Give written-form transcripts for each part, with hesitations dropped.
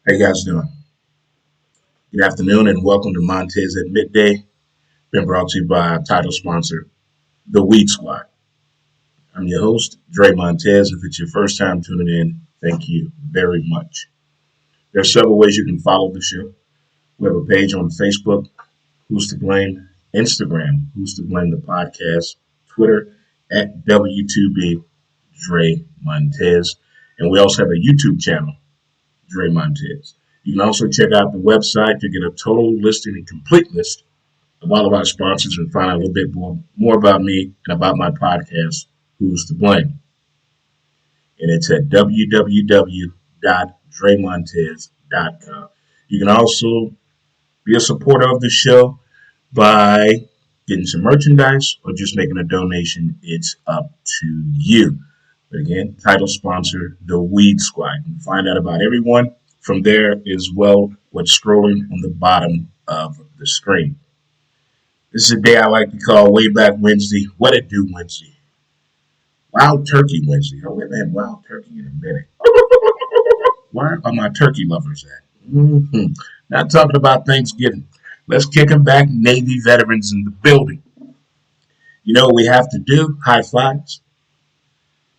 How you guys doing? Good afternoon and welcome to Montez at Midday. Been brought to you by our title sponsor, The Weed Squad. I'm your host, Dre Montez. If it's your first time tuning in, thank you very much. There are several ways you can follow the show. We have a page on Facebook, Who's to Blame, Instagram, Who's to Blame the Podcast, Twitter at W2B Dre Montez, and we also have a YouTube channel, Dre Montez. You can also check out the website to get a total listing and complete list of all of our sponsors and find out a little bit more about me and about my podcast, Who's to Blame. And it's at www.dremontez.com. You can also be a supporter of the show by getting some merchandise or just making a donation. It's up to you. But again, title sponsor, The Weed Squad. You can find out about everyone from there as well, what's scrolling on the bottom of the screen. This is a day I like to call Way Back Wednesday. What it do Wednesday? Wild Turkey Wednesday. Oh, we haven't had Wild Turkey in a minute. Where are my turkey lovers at? Not talking about Thanksgiving. Let's kick them back. Navy veterans in the building. You know what we have to do? High fives.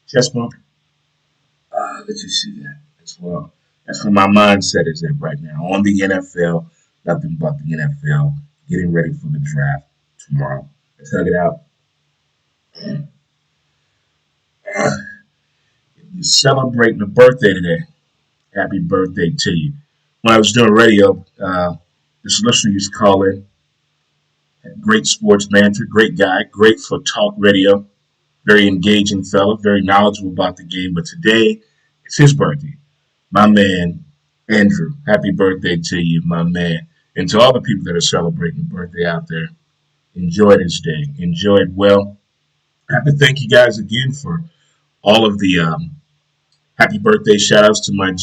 Chest bump. Let you see that as well. That's where my mindset is at right now. On the NFL. Nothing but the NFL. Getting ready for the draft tomorrow. Let's hug it out. You're celebrating a birthday today. Happy birthday to you. When I was doing radio, this listener used to call in. Great sports banter, great guy, great for talk radio. Very engaging fella, very knowledgeable about the game. But today, it's his birthday. My man, Andrew. Happy birthday to you, my man. And to all the people that are celebrating the birthday out there, enjoy this day. Enjoy it well. I have to thank you guys again for all of the happy birthday shout outs to my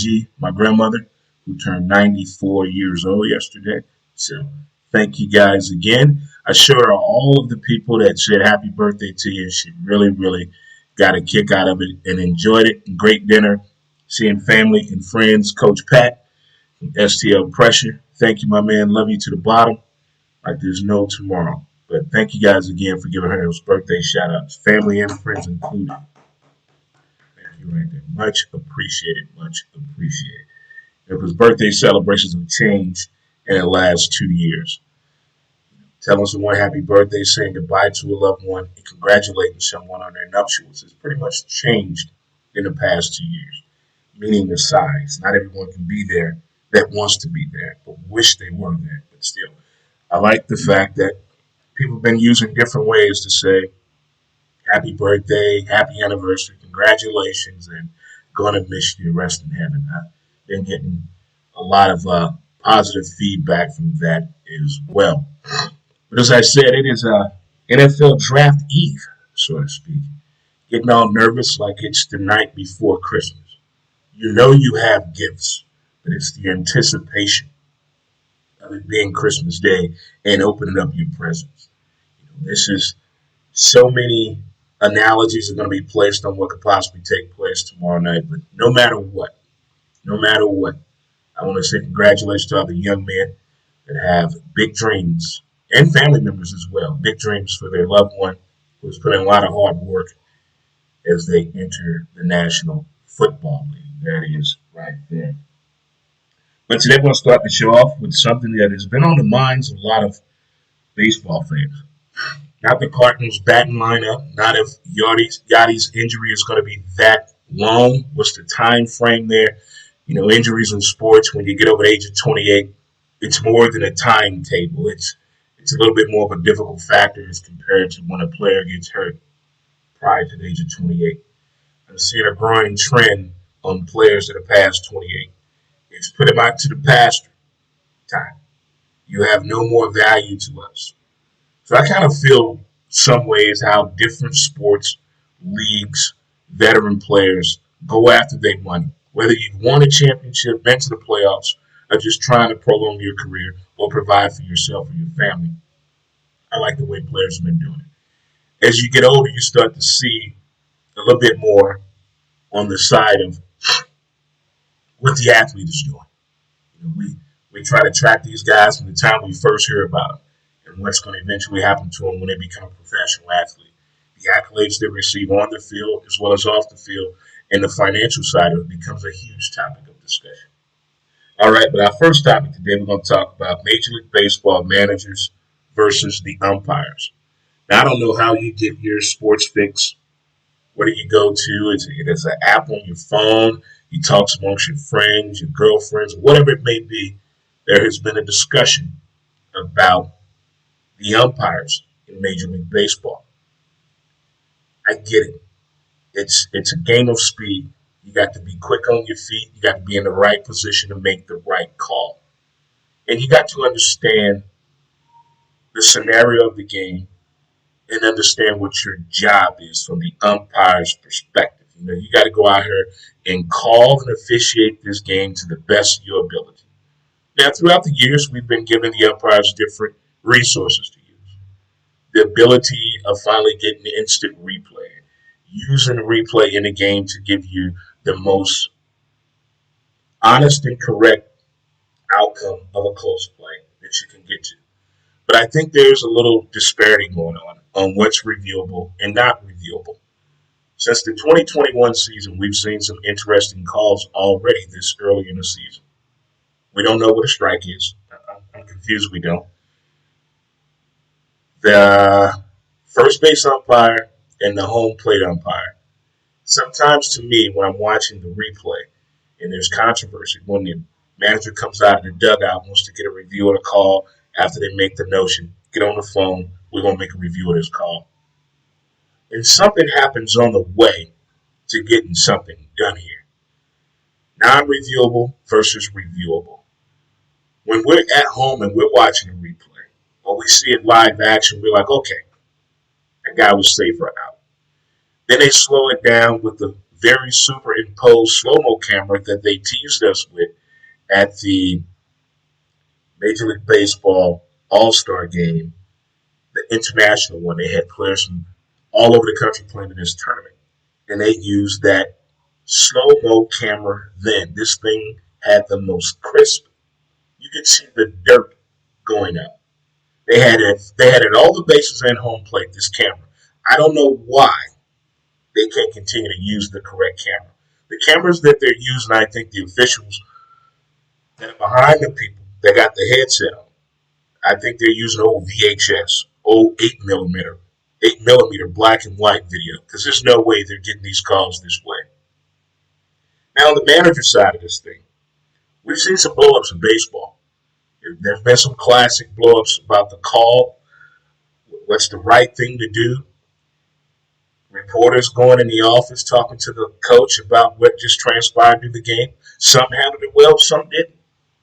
grandmother, who turned 94 years old yesterday. So thank you guys again. I sure are all of the people that said happy birthday to you. She really, really got a kick out of it and enjoyed it. Great dinner, seeing family and friends. Coach Pat from STL Pressure. Thank you, my man. Love you to the bottom. Like there's no tomorrow. But thank you guys again for giving her those birthday shout outs, family and friends included. Thank you right there. Much appreciated. Much appreciated. Because birthday celebrations have changed in the last 2 years. Telling someone happy birthday, saying goodbye to a loved one, and congratulating someone on their nuptials has pretty much changed in the past 2 years. Meaning the size. Not everyone can be there that wants to be there, but wish they were there. But still, I like the fact that people have been using different ways to say happy birthday, happy anniversary, congratulations, and gonna miss you, rest in heaven. I've been getting a lot of positive feedback from that as well. But as I said, it is NFL draft eve, so to speak. Getting all nervous like it's the night before Christmas. You know you have gifts, but it's the anticipation of it being Christmas Day and opening up your presents. This is so many analogies are going to be placed on what could possibly take place tomorrow night. But no matter what, I want to say congratulations to all the young men that have big dreams and family members as well. Big dreams for their loved one who's put in a lot of hard work as they enter the National Football League. That is right there. But today, we're going to start the show off with something that has been on the minds of a lot of baseball fans. Not the Cardinals batting lineup, not if Yachty's injury is going to be that long. What's the time frame there? Injuries in sports, when you get over the age of 28, it's more than a timetable. It's a little bit more of a difficult factor as compared to when a player gets hurt prior to the age of 28. I'm seeing a growing trend on players that are past 28. It's put them out to the pasture time. You have no more value to us. So I kind of feel some ways how different sports, leagues, veteran players go after their money. Whether you've won a championship, been to the playoffs, or just trying to prolong your career or provide for yourself or your family. I like the way players have been doing it. As you get older, you start to see a little bit more on the side of what the athlete is doing. We try to track these guys from the time we first hear about them and what's going to eventually happen to them when they become a professional athlete. The accolades they receive on the field as well as off the field, and the financial side of it becomes a huge topic of discussion. All right, but our first topic today, we're going to talk about Major League Baseball managers versus the umpires. Now, I don't know how you get your sports fix. Where do you go to? It's an app on your phone. You talk amongst your friends, your girlfriends, whatever it may be. There has been a discussion about the umpires in Major League Baseball. I get it. It's a game of speed. You got to be quick on your feet. You got to be in the right position to make the right call. And you got to understand the scenario of the game and understand what your job is from the umpire's perspective. You got to go out here and call and officiate this game to the best of your ability. Now, throughout the years, we've been giving the umpires different resources to use. The ability of finally getting the instant replay, using the replay in a game to give you the most honest and correct outcome of a close play that you can get to. But I think there's a little disparity going on what's reviewable and not reviewable. Since the 2021 season, we've seen some interesting calls already this early in the season. We don't know what a strike is. I'm confused we don't. The first base umpire and the home plate umpire. Sometimes to me, when I'm watching the replay and there's controversy, when the manager comes out of the dugout, wants to get a review of the call after they make the notion, get on the phone, we're going to make a review of this call. And something happens on the way to getting something done here. Non-reviewable versus reviewable. When we're at home and we're watching a replay, or we see it live action, we're like, okay, that guy was safe or out. Then they slow it down with the very superimposed slow-mo camera that they teased us with at the Major League Baseball All-Star Game, the international one. They had players from all over the country playing in this tournament. And they used that slow-mo camera then. This thing had the most crisp. You could see the dirt going up. They had it all the bases and home plate, this camera. I don't know why they can't continue to use the correct camera. The cameras that they're using, I think the officials that are behind the people that got the headset on, I think they're using old VHS, old 8 millimeter black and white video, because there's no way they're getting these calls this way. Now, on the manager side of this thing, we've seen some blow-ups in baseball. There's been some classic blow-ups about the call, what's the right thing to do. Reporters going in the office talking to the coach about what just transpired through the game. Some handled it well, some didn't.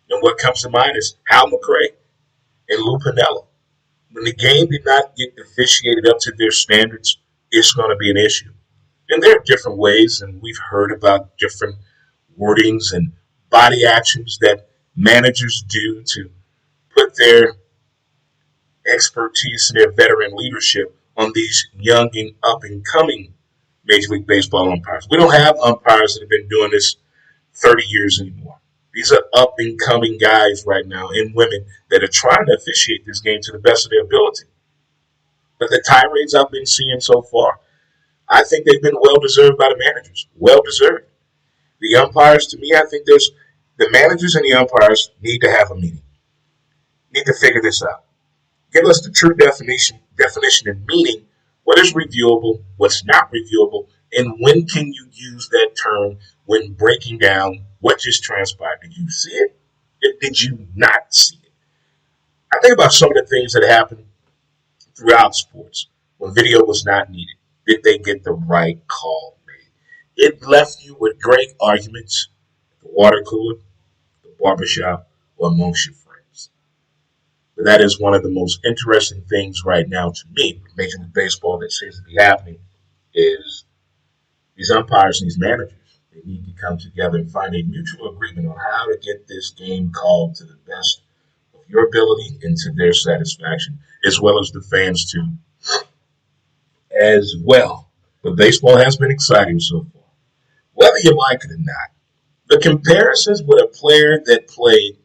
And what comes to mind is Hal McRae and Lou Piniella. When the game did not get officiated up to their standards, it's going to be an issue. And there are different ways, and we've heard about different wordings and body actions that managers do to put their expertise and their veteran leadership on these young and up-and-coming Major League Baseball umpires. We don't have umpires that have been doing this 30 years anymore. These are up-and-coming guys right now and women that are trying to officiate this game to the best of their ability. But the tirades I've been seeing so far, I think they've been well-deserved by the managers. Well-deserved. The umpires, to me, I think the managers and the umpires need to have a meeting. Need to figure this out. Give us the true definition and meaning. What is reviewable? What's not reviewable? And when can you use that term when breaking down what just transpired? Did you see it? Did you not see it? I think about some of the things that happened throughout sports when video was not needed. Did they get the right call made? It left you with great arguments at the water cooler, the barbershop, or amongst your friends. But that is one of the most interesting things right now to me with Major League Baseball that seems to be happening is these umpires and these managers. They need to come together and find a mutual agreement on how to get this game called to the best of your ability and to their satisfaction, as well as the fans too, as well. But baseball has been exciting so far, whether you like it or not. The comparisons with a player that played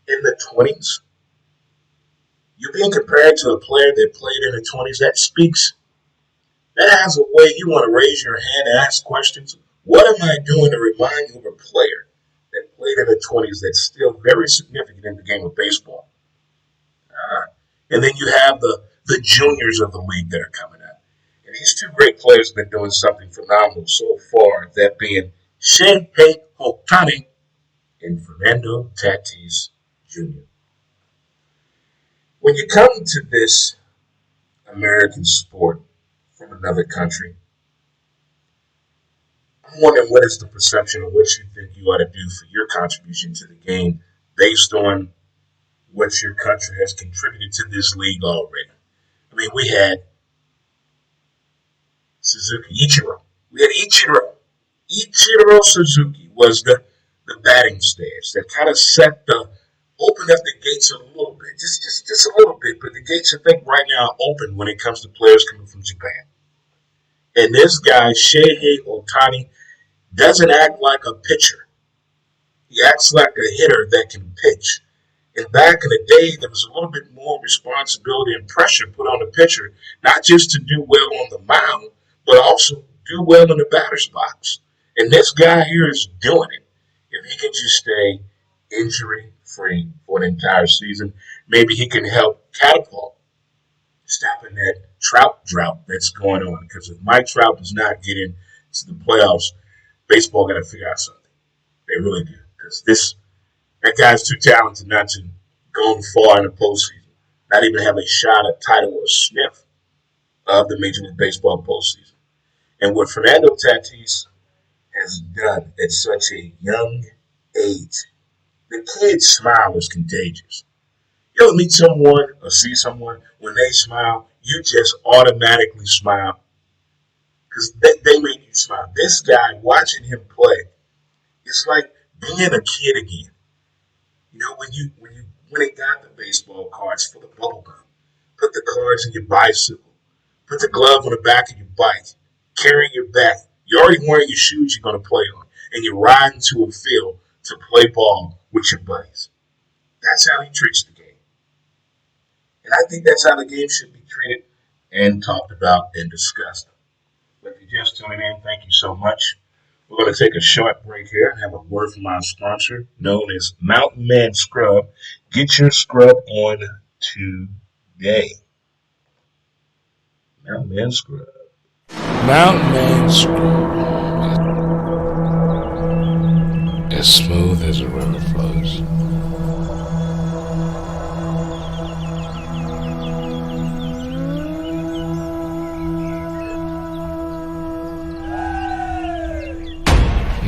in the 20s, you're being compared to a player that played in the 20s. That has a way you want to raise your hand and ask questions. What am I doing to remind you of a player that played in the 20s that's still very significant in the game of baseball? And then you have the juniors of the league that are coming up. And these two great players have been doing something phenomenal so far, that being Shohei Ohtani and Fernando Tatis Jr. When you come to this American sport from another country, I'm wondering what is the perception of what you think you ought to do for your contribution to the game based on what your country has contributed to this league already. I mean, we had Suzuki Ichiro. We had Ichiro. Ichiro Suzuki was the batting stance that kind of opened up the gates a little bit, just a little bit. But the gates, I think, right now are open when it comes to players coming from Japan. And this guy, Shohei Ohtani, doesn't act like a pitcher. He acts like a hitter that can pitch. And back in the day, there was a little bit more responsibility and pressure put on the pitcher, not just to do well on the mound, but also do well in the batter's box. And this guy here is doing it. If he can just stay injury free for an entire season, maybe he can help catapult, stopping that Trout drought that's going on. Because if Mike Trout does not get into the playoffs, baseball got to figure out something. They really do. Because that guy's too talented not to go far in the postseason, not even have a shot, a title, or a sniff of the Major League Baseball postseason. And what Fernando Tatis has done at such a young age, the kid's smile is contagious. You ever meet someone or see someone, when they smile, you just automatically smile because they make you smile. This guy, watching him play, it's like being a kid again. You know, when they got the baseball cards for the bubble gum, put the cards in your bicycle, put the glove on the back of your bike, carrying your bag. You're already wearing your shoes you're going to play on, and you're riding to a field to play ball with your buddies. That's how he treats the game. And I think that's how the game should be treated and talked about and discussed. But if you're just tuning in, thank you so much. We're going to take a short break here and have a word from our sponsor, known as Mountain Man Scrub. Get your scrub on today. Mountain Man Scrub. Mountain Man Scrub. As smooth as a river flows.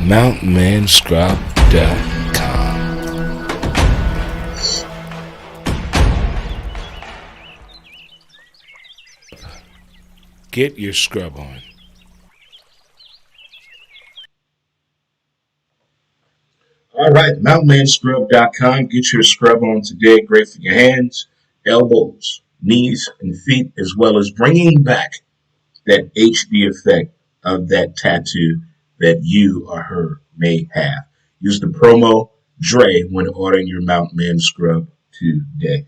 MountainManScrub.com. Get your scrub on. All right, MountainManScrub.com. Get your scrub on today. Great for your hands, elbows, knees, and feet, as well as bringing back that HD effect of that tattoo that you or her may have. Use the promo Dre when ordering your Mountain Man Scrub today.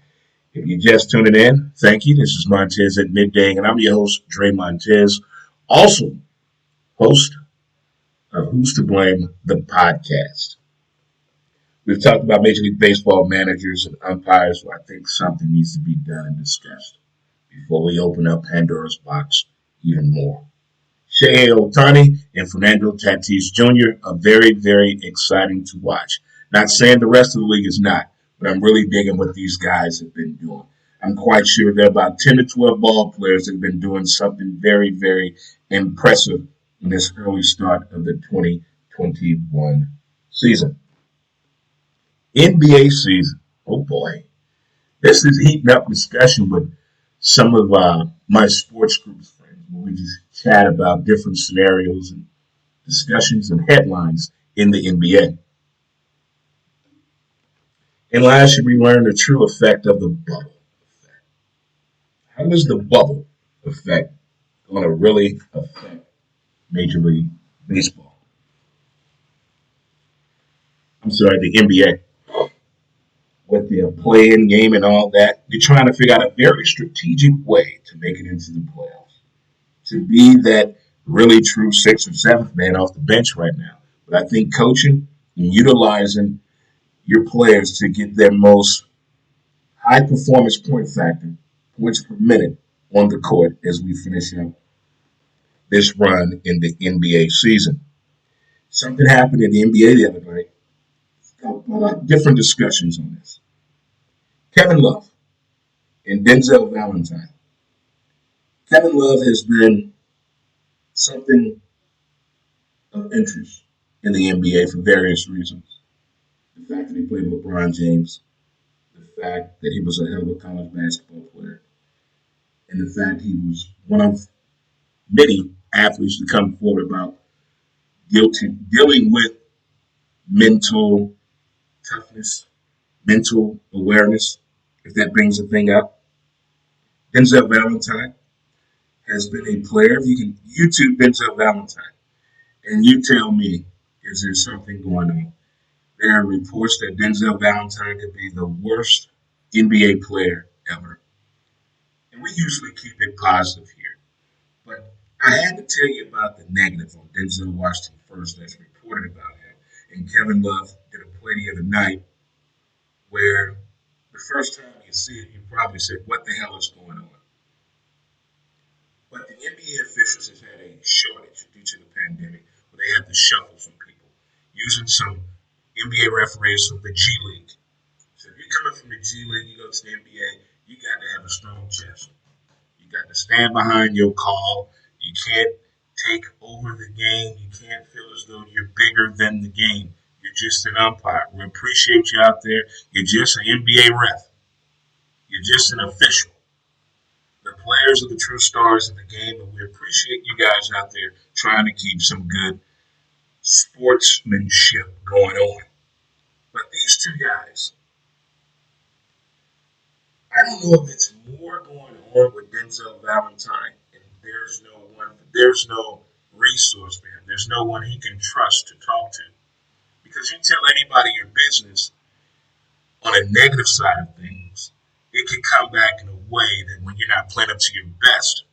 If you're just tuning in, thank you. This is Montez at Midday, and I'm your host, Dre Montez, also host of Who's to Blame, the podcast. We've talked about Major League Baseball managers and umpires, so I think something needs to be done and discussed before we open up Pandora's box even more. Shohei Ohtani and Fernando Tatis Jr. are very, very exciting to watch. Not saying the rest of the league is not, but I'm really digging what these guys have been doing. I'm quite sure there are about 10 to 12 ball players that have been doing something very, very impressive in this early start of the 2021 season. NBA season. Oh boy. This is heating up discussion with some of my sports groups friends where we just chat about different scenarios and discussions and headlines in the NBA. And last year we learned the true effect of the bubble effect. How is the bubble effect going to really affect Major League Baseball? I'm sorry, the NBA. with their play-in game and all that. They're trying to figure out a very strategic way to make it into the playoffs, to be that really true sixth or seventh man off the bench right now. But I think coaching and utilizing your players to get their most high performance point factor, points per minute on the court as we finish up this run in the NBA season. Something happened in the NBA the other night. Different discussions on this. Kevin Love and Denzel Valentine. Kevin Love has been something of interest in the NBA for various reasons. The fact that he played with LeBron James, the fact that he was a hell of a college basketball player, and the fact he was one of many athletes to come forward about dealing with mental toughness, mental awareness, if that brings a thing up. Denzel Valentine has been a player. If you can YouTube Denzel Valentine and you tell me, is there something going on? There are reports that Denzel Valentine could be the worst NBA player ever. And we usually keep it positive here. But I had to tell you about the negative on Denzel Washington first that's reported about him. And Kevin Love did a play the other night where the first time you see it, you probably said, what the hell is going on? But the NBA officials have had a shortage due to the pandemic where they have to shuffle some people using some NBA referees from the G League. So if you're coming from the G League, you go to the NBA, you got to have a strong chest. You got to stand behind your call. You can't take over the game. You can't feel as though you're bigger than the game. You're just an umpire. We appreciate you out there. You're just an NBA ref. You're just an official. The players are the true stars of the game, and we appreciate you guys out there trying to keep some good sportsmanship going on. But these two guys, I don't know if it's more going on with Denzel Valentine, and there's no resource for him. There's no one he can trust to talk to. Because you tell anybody your business on a negative side of things, it can come back in a way that when you're not playing up to your best,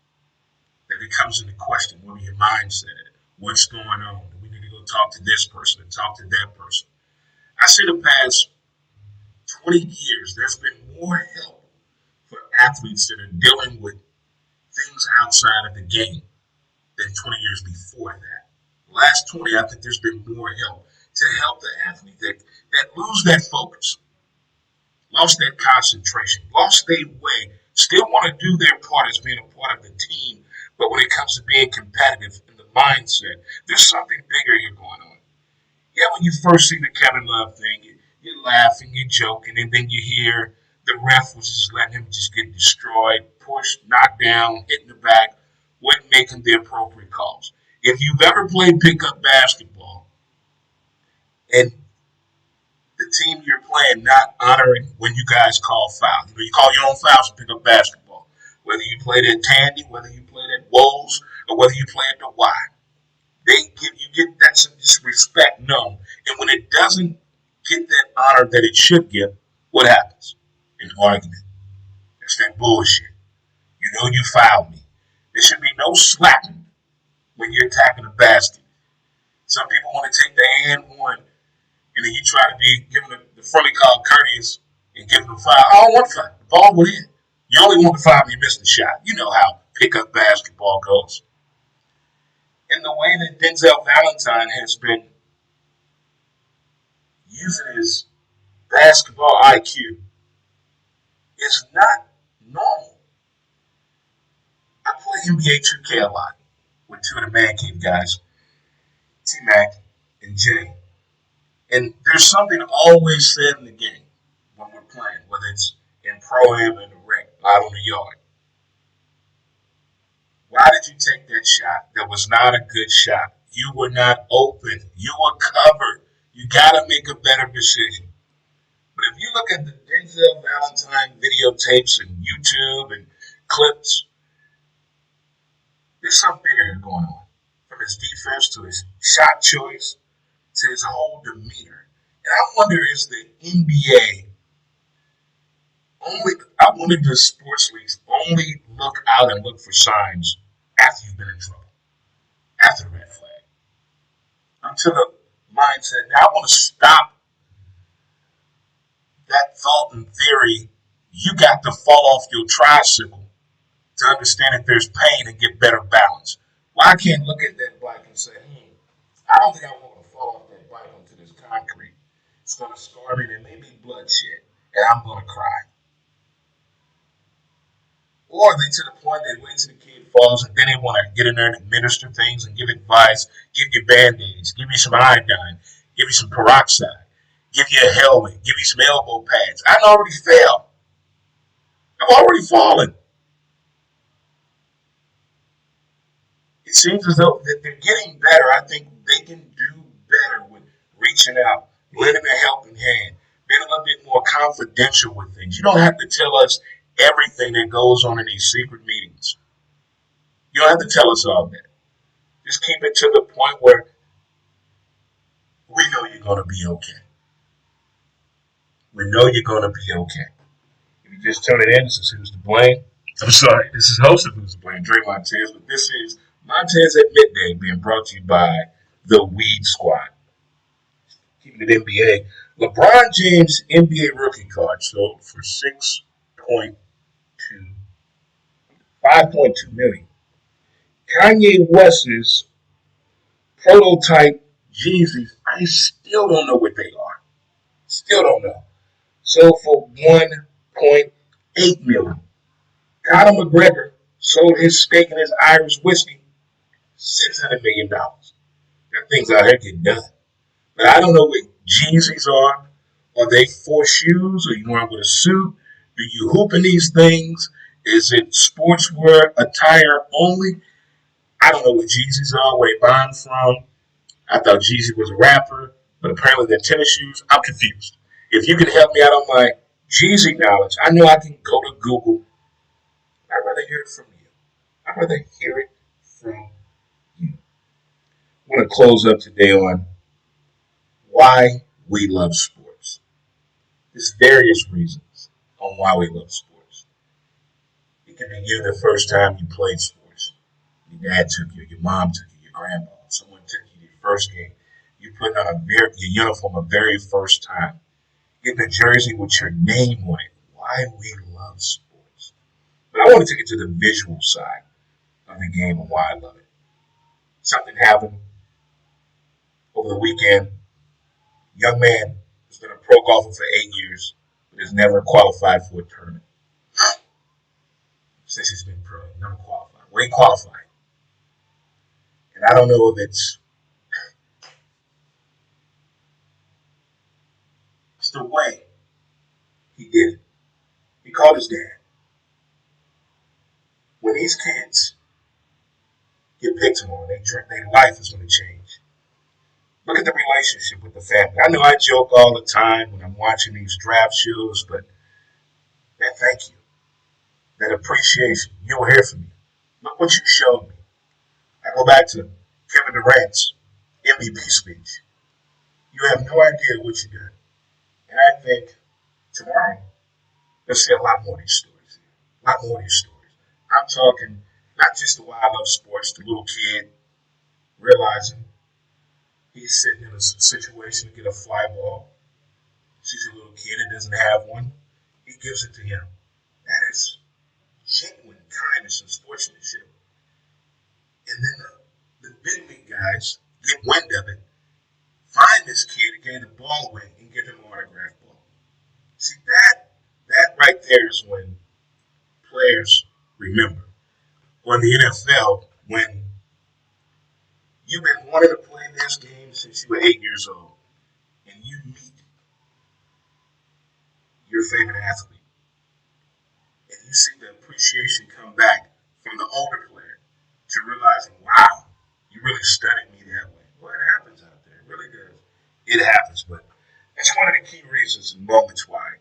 that it comes into question. What are your mindset? What's going on? We need to go talk to this person and talk to that person. I say the past 20 years, there's been more help for athletes that are dealing with things outside of the game than 20 years before that. Last 20, I think there's been more help to help the athlete that lose that focus, lost that concentration, lost their way, still want to do their part as being a part of the team, but when it comes to being competitive in the mindset, there's something bigger here going on. Yeah, when you first see the Kevin Love thing, you're laughing, you're joking, and then you hear the ref was just letting him just get destroyed, pushed, knocked down, hit in the back, wasn't making the appropriate calls. If you've ever played pickup basketball and the team you're playing not honoring when you guys call fouls, you call your own fouls in pickup basketball, whether you played at Tandy, whether you played at Woles, or whether you play at the Y. They give you get that some disrespect known. And when it doesn't get that honor that it should get, what happens? An argument. That's that bullshit. You know you fouled me. There should be no slapping when you're attacking the basket. Some people want to take their hand one and then you try to be giving the friendly call courteous and give them a foul. I don't want to foul. The ball went in. You only want to foul when you missed the shot. You know how pickup basketball goes. And the way that Denzel Valentine has been using his basketball IQ is not normal. I play NBA 2K a lot with two of the Man Cave guys, T Mac and Jay. And there's something always said in the game when we're playing, whether it's in pro am and the rec, out on the yard. Why did you take that shot? That was not a good shot. You were not open. You were covered. You got to make a better decision. But if you look at the Denzel Valentine videotapes and YouTube and clips, there's something bigger going on. From his defense to his shot choice to his whole demeanor. And I wonder, is the NBA Only I wanted the sports leagues only look out and look for signs after you've been in trouble, after the red flag. I'm to the mindset now. I want to stop that thought and theory. You got to fall off your tricycle to understand that there's pain and get better balance. Well, I can't look at that bike and say, I don't think I want to fall off that bike onto this concrete. It's going to scar me. There may be bloodshed, and I'm going to cry. Or they to the point they wait till the kid falls and then they want to get in there and administer things and give advice, give you band-aids, give you some iodine, give you some peroxide, give you a helmet, give you some elbow pads. I already fell. I've already fallen. It seems as though that they're getting better. I think they can do better with reaching out, lending a helping hand, being a little bit more confidential with things. You don't have to tell us everything that goes on in these secret meetings. You don't have to tell us all that. Just keep it to the point where we know you're going to be okay. We know you're going to be okay. If you just tune it in, this is Who's to Blame. I'm sorry, this is host of Who's to Blame, Dre Montez, but this is Montez at Midday being brought to you by the Weed Squad. Keeping it NBA. LeBron James NBA rookie card sold for 5.2 million. Kanye West's prototype Yeezys, I still don't know what they are. Still don't know. Sold for 1.8 million. Conor McGregor sold his stake in his Irish whiskey, $600 million. That thing's out here getting done. But I don't know what Yeezys are. Are they for shoes? Or you wearing with a suit? Do you hoop in these things? Is it sportswear attire only? I don't know what Yeezys are, where they buy them from. I thought Jeezy was a rapper, but apparently they're tennis shoes. I'm confused. If you can help me out on my Jeezy knowledge, I know I can go to Google. I'd rather hear it from you. I'd rather hear it from you. I want to close up today on why we love sports. There's various reasons on why we love sports. It could be you the first time you played sports. Your dad took you, your mom took you, your grandma, someone took you to your first game. You put on your uniform the very first time. Getting a jersey with your name on it. Why we love sports. But I want to take it to the visual side of the game and why I love it. Something happened over the weekend. Young man has been a pro golfer for 8 years, but has never qualified for a tournament. Since he's been pro, never qualified. Well, he qualified. And I don't know if it's the way he did it. He called his dad. When these kids get picked tomorrow, their life is going to change. Look at the relationship with the family. I know I joke all the time when I'm watching these draft shows, but that thank you, that appreciation, you were here for me. Look what you showed me. I go back to Kevin Durant's MVP speech. You have no idea what you did. And I think tomorrow, you'll see a lot more of these stories. A lot more of these stories. I'm talking not just the why I love sports, the little kid realizing he's sitting in a situation to get a fly ball. Sees a little kid that doesn't have one. He gives it to him. That is genuine kindness and sportsmanship. And then the big league guys get wind of it, find this kid and gave the ball away and give him an autograph ball. See, that right there is when players remember. Or in the NFL, when you've been wanting to play this game since you were 8 years old, and you meet your favorite athlete, and you see the appreciation come back from the older player to realizing, wow, you really studied me that way. Well, it happens out there. It really does. It happens, but that's one of the key reasons and moments why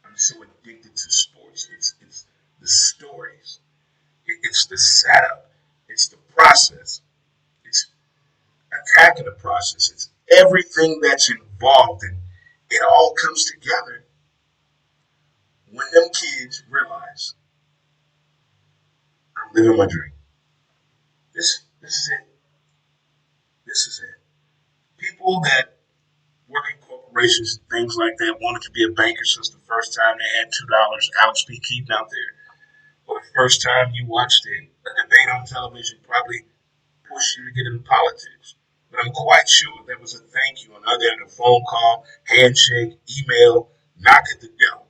I'm so addicted to sports. It's the stories. It's the setup. It's the process. It's attacking the process. It's everything that's involved, and it all comes together when them kids realize I'm living my dream. This is it. This is it. People that work in corporations and things like that wanted to be a banker since the first time they had $2. Alex P. Keaton out there. Or the first time you watched a debate on television probably pushed you to get into politics. But I'm quite sure there was a thank you on the other end of the phone call, handshake, email, knock at the door.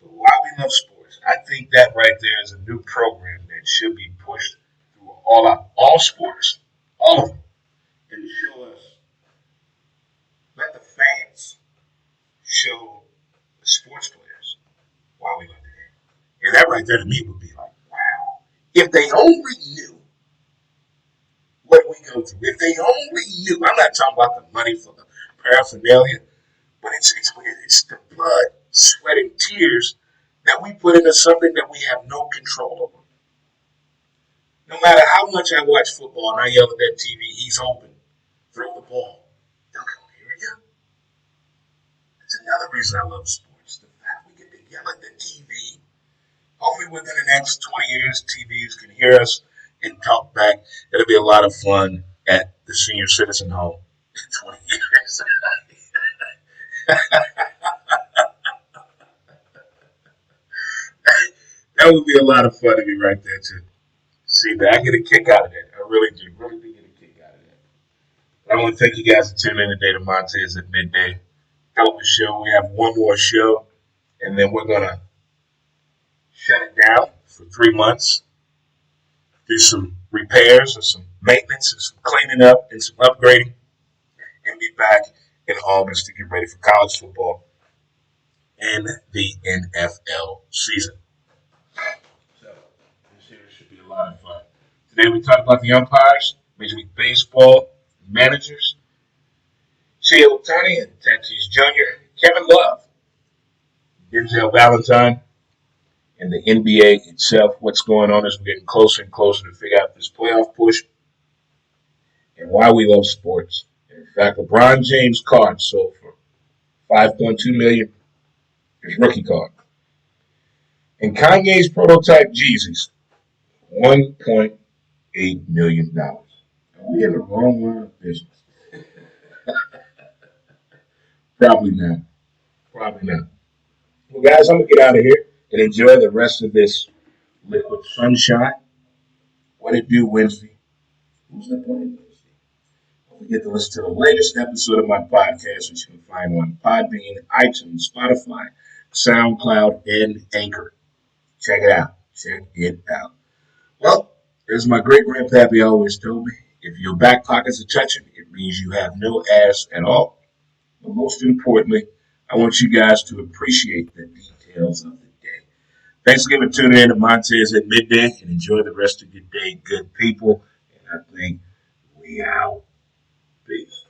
But why we love sports, I think that right there is a new program that should be pushed through all sports, all of them, and show us, let the fans show the sports players why we love the game. And that right there to me would be like, wow. If they only knew what we go through, if they only knew, I'm not talking about the money for the paraphernalia, but it's the blood, sweat, and tears that we put into something that we have no control over. No matter how much I watch football and I yell at that TV, he's open, throw the ball. They'll come hear you. That's another reason I love sports. The fact we get to yell at the TV. Hopefully within the next 20 years, TVs can hear us and talk back. It'll be a lot of fun at the senior citizen home in 20 years. That would be a lot of fun to be right there to see that. I get a kick out of that. I really do. Really do get a kick out of that. I want to thank you guys for tuning in today to Montez at Midday. Hell of a show. We have one more show, and then we're going to shut it down for 3 months, do some repairs and some maintenance and some cleaning up and some upgrading, and be back in August to get ready for college football and the NFL season. So this here should be a lot of fun. Today we talked about the umpires, Major League Baseball managers, Shohei Ohtani and Tatis Jr., Kevin Love, Denzel Valentine, and the NBA itself. What's going on as we're getting closer and closer to figure out this playoff push and why we love sports. And in fact, LeBron James card sold for $5.2 million. His rookie card. And Kanye's prototype Jeezys, $1.8 million. Are we in the wrong line of business? Probably not. Probably not. Well, guys, I'm going to get out of here and enjoy the rest of this liquid sunshine. What it do Wednesday? Who's that playing Wednesday? Don't forget to listen to the latest episode of my podcast, which you can find on Podbean, iTunes, Spotify, SoundCloud, and Anchor. Check it out. Check it out. Well, as my great grandpappy always told me, if your back pockets are touching, it means you have no ass at all. But most importantly, I want you guys to appreciate the details of the day. Thanks again for tuning in to Montez at Midday and enjoy the rest of your day, good people. And I think we out. Peace.